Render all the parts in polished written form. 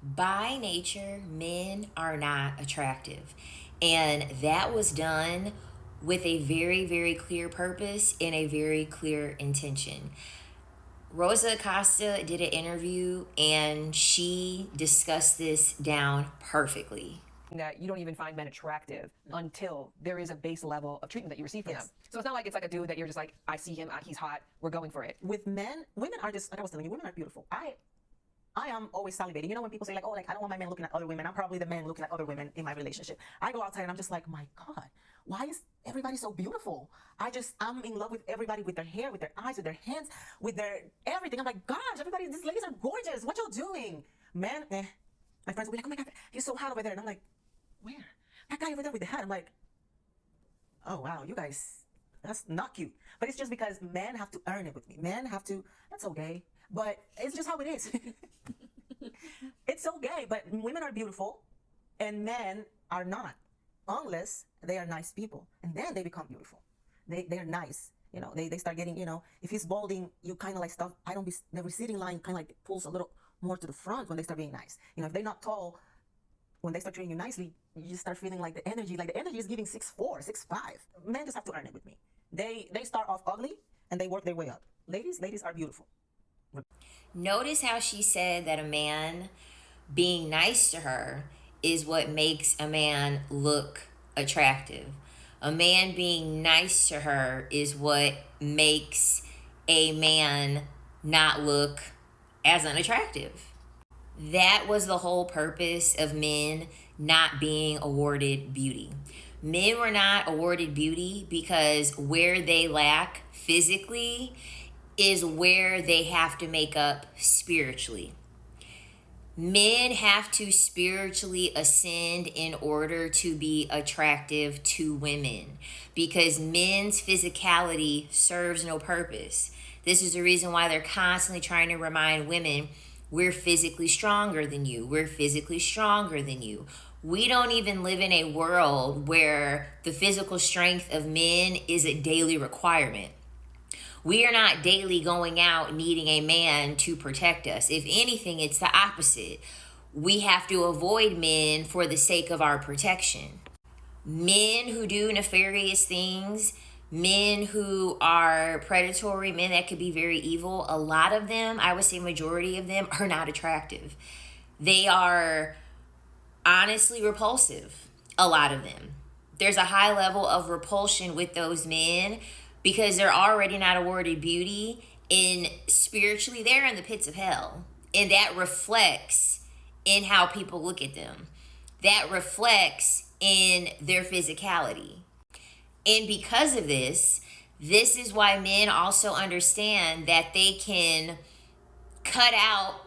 By nature, men are not attractive. And that was done with a very, very clear purpose and a very clear intention. Rosa Acosta did an interview and she discussed this down perfectly. That you don't even find men attractive until there is a base level of treatment that you receive from them. So it's not like it's like a dude that you're just like, I see him, he's hot, we're going for it. With men, women are just, like I was telling you, women are beautiful. I am always salivating. You know when people say like, oh, like I don't want my man looking at other women. I'm probably the man looking at other women in my relationship. I go outside and I'm just like, my God, why is everybody so beautiful? I'm in love with everybody, with their hair, with their eyes, with their hands, with their everything. I'm like, gosh, everybody, these ladies are gorgeous. What y'all doing? Man, my friends will be like, oh my God, he's so hot over there. And I'm like, where? That guy over there with the hat. I'm like, oh wow, you guys, that's not cute. But it's just because men have to earn it with me. Men have to, that's so gay, but it's just how it is. It's so gay, but women are beautiful and men are not, unless they are nice people. And then they become beautiful. They're nice. You know, they start getting, you know, if he's balding, you kind of like stuff. The receding line kind of like pulls a little more to the front when they start being nice. You know, if they're not tall, when they start treating you nicely, you just start feeling like the energy is giving 6'4", 6'5". Men just have to earn it with me. They start off ugly and they work their way up. Ladies are beautiful. Notice how she said that a man being nice to her is what makes a man look attractive. A man being nice to her is what makes a man not look as unattractive. That was the whole purpose of men not being awarded beauty. Men were not awarded beauty because where they lack physically is where they have to make up spiritually. Men have to spiritually ascend in order to be attractive to women because men's physicality serves no purpose. This is the reason why they're constantly trying to remind women, we're physically stronger than you. We're physically stronger than you. We don't even live in a world where the physical strength of men is a daily requirement. We are not daily going out needing a man to protect us. If anything, it's the opposite. We have to avoid men for the sake of our protection. Men who do nefarious things, men who are predatory, men that could be very evil, a lot of them, I would say majority of them, are not attractive. They are honestly repulsive, a lot of them. There's a high level of repulsion with those men because they're already not awarded beauty, and spiritually they're in the pits of hell. And that reflects in how people look at them. That reflects in their physicality. And because of this is why men also understand that they can cut out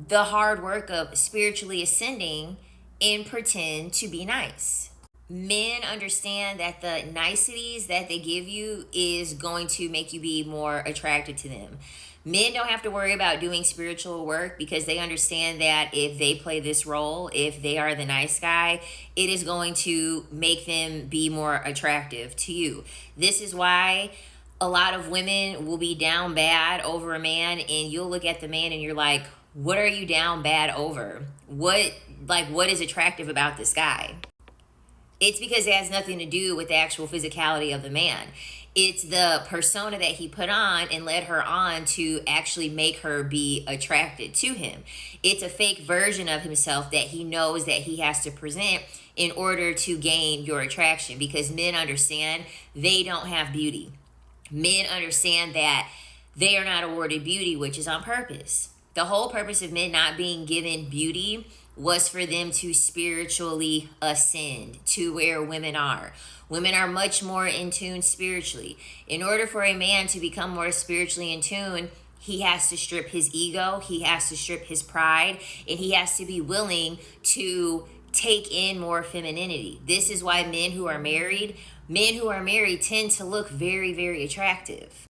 the hard work of spiritually ascending and pretend to be nice. Men understand that the niceties that they give you is going to make you be more attracted to them. Men don't have to worry about doing spiritual work because they understand that if they play this role, if they are the nice guy, it is going to make them be more attractive to you. This is why a lot of women will be down bad over a man, and you'll look at the man and you're like, what are you down bad over? What is attractive about this guy? It's because it has nothing to do with the actual physicality of the man. It's the persona that he put on and led her on to actually make her be attracted to him. It's a fake version of himself that he knows that he has to present in order to gain your attraction, because men understand they don't have beauty. Men understand that they are not awarded beauty, which is on purpose. The whole purpose of men not being given beauty was for them to spiritually ascend to where women are. Women are much more in tune spiritually. In order for a man to become more spiritually in tune, he has to strip his ego, he has to strip his pride, and he has to be willing to take in more femininity. This is why men who are married tend to look very, very attractive.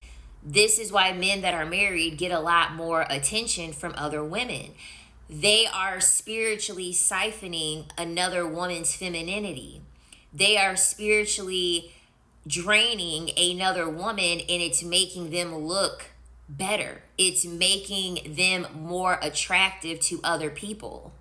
This is why men that are married get a lot more attention from other women. They are spiritually siphoning another woman's femininity. They are spiritually draining another woman, and it's making them look better. It's making them more attractive to other people.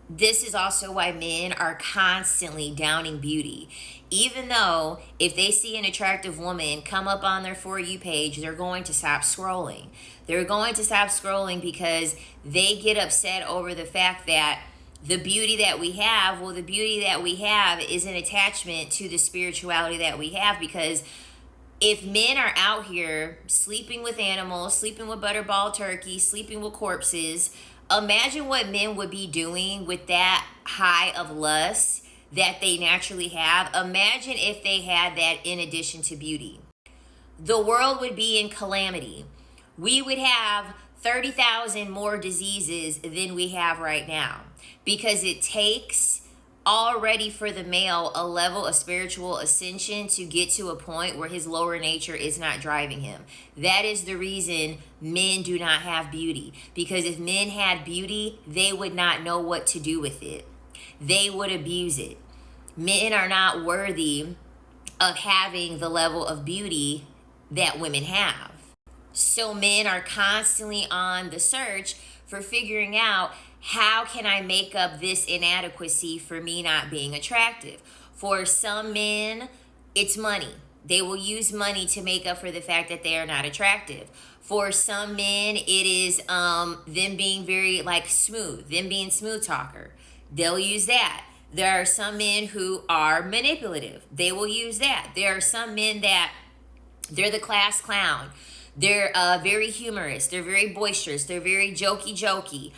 This is also why men are constantly downing beauty. Even though if they see an attractive woman come up on their For You page, they're going to stop scrolling. They're going to stop scrolling because they get upset over the fact that the beauty that we have, well, the beauty that we have is an attachment to the spirituality that we have. Because if men are out here sleeping with animals, sleeping with butterball turkey, sleeping with corpses, imagine what men would be doing with that high of lust that they naturally have. Imagine if they had that in addition to beauty. The world would be in calamity. We would have 30,000 more diseases than we have right now, because it takes already for the male a level of spiritual ascension to get to a point where his lower nature is not driving him. That is the reason men do not have beauty, because if men had beauty, they would not know what to do with it. They would abuse it. Men are not worthy of having the level of beauty that women have. So men are constantly on the search for figuring out, how can I make up this inadequacy for me not being attractive? For some men, it's money. They will use money to make up for the fact that they are not attractive. For some men, it is them being very smooth, them being smooth talker. They'll use that. There are some men who are manipulative. They will use that. There are some men that they're the class clown. They're very humorous. They're very boisterous. They're very jokey.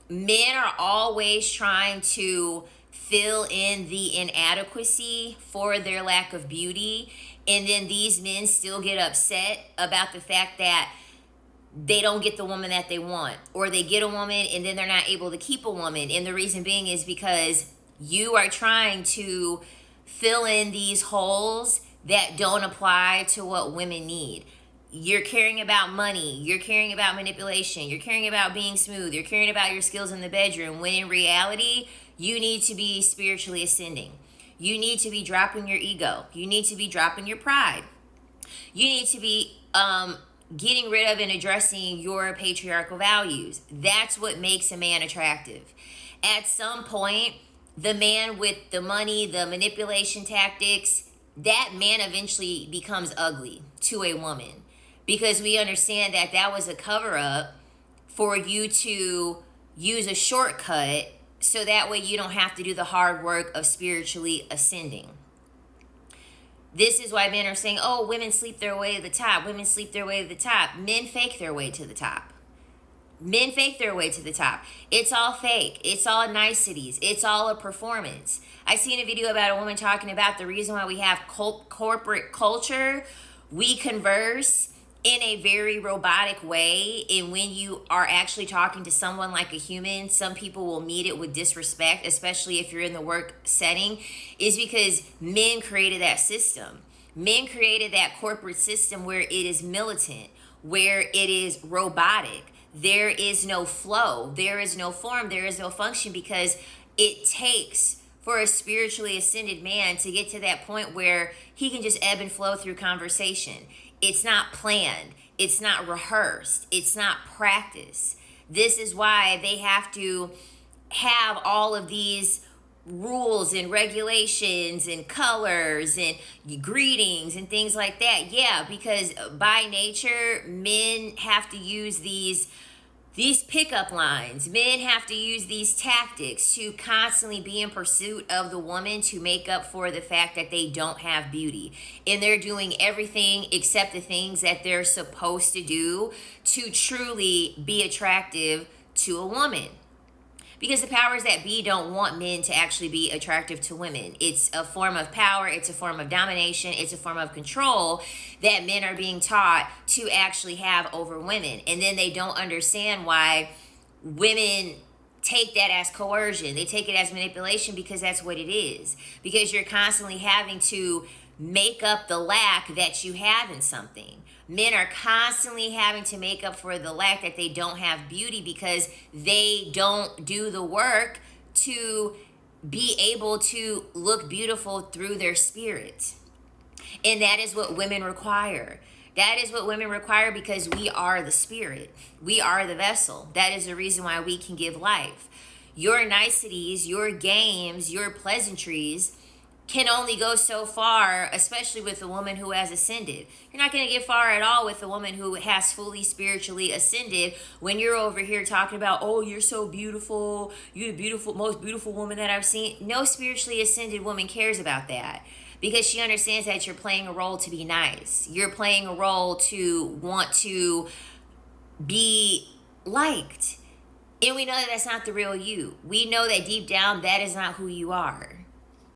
Men are always trying to fill in the inadequacy for their lack of beauty. And then these men still get upset about the fact that they don't get the woman that they want, or they get a woman and then they're not able to keep a woman. And the reason being is because you are trying to fill in these holes that don't apply to what women need. You're caring about money, you're caring about manipulation, you're caring about being smooth, you're caring about your skills in the bedroom, when in reality, you need to be spiritually ascending. You need to be dropping your ego. You need to be dropping your pride. You need to be getting rid of and addressing your patriarchal values. That's what makes a man attractive. At some point, the man with the money, the manipulation tactics, that man eventually becomes ugly to a woman, because we understand that that was a cover-up for you to use a shortcut so that way you don't have to do the hard work of spiritually ascending. This is why men are saying, oh, women sleep their way to the top. Women sleep their way to the top. Men fake their way to the top. Men fake their way to the top. It's all fake. It's all niceties. It's all a performance. I seen a video about a woman talking about the reason why we have corporate culture. We converse in a very robotic way, and when you are actually talking to someone like a human, some people will meet it with disrespect, especially if you're in the work setting, is because men created that system. Men created that corporate system where it is militant, where it is robotic. There is no flow, there is no form, there is no function, because it takes for a spiritually ascended man to get to that point where he can just ebb and flow through conversation. It's not planned. It's not rehearsed. It's not practiced. This is why they have to have all of these rules and regulations and colors and greetings and things like that. Yeah, because by nature, men have to use these pickup lines. Men have to use these tactics to constantly be in pursuit of the woman to make up for the fact that they don't have beauty. And they're doing everything except the things that they're supposed to do to truly be attractive to a woman. Because the powers that be don't want men to actually be attractive to women. It's a form of power. It's a form of domination. It's a form of control that men are being taught to actually have over women. And then they don't understand why women take that as coercion. They take it as manipulation, because that's what it is. Because you're constantly having to make up the lack that you have in something. Men are constantly having to make up for the lack that they don't have beauty, because they don't do the work to be able to look beautiful through their spirit. And that is what women require. That is what women require, because we are the spirit. We are the vessel. That is the reason why we can give life. your niceties, your games, your pleasantries can only go so far, especially with a woman who has ascended. You're not going to get far at all with a woman who has fully spiritually ascended when you're over here talking about, oh, you're so beautiful, you're the beautiful, most beautiful woman that I've seen. No spiritually ascended woman cares about that, because she understands that you're playing a role to be nice. You're playing a role to want to be liked. And we know that that's not the real you. We know that deep down, that is not who you are.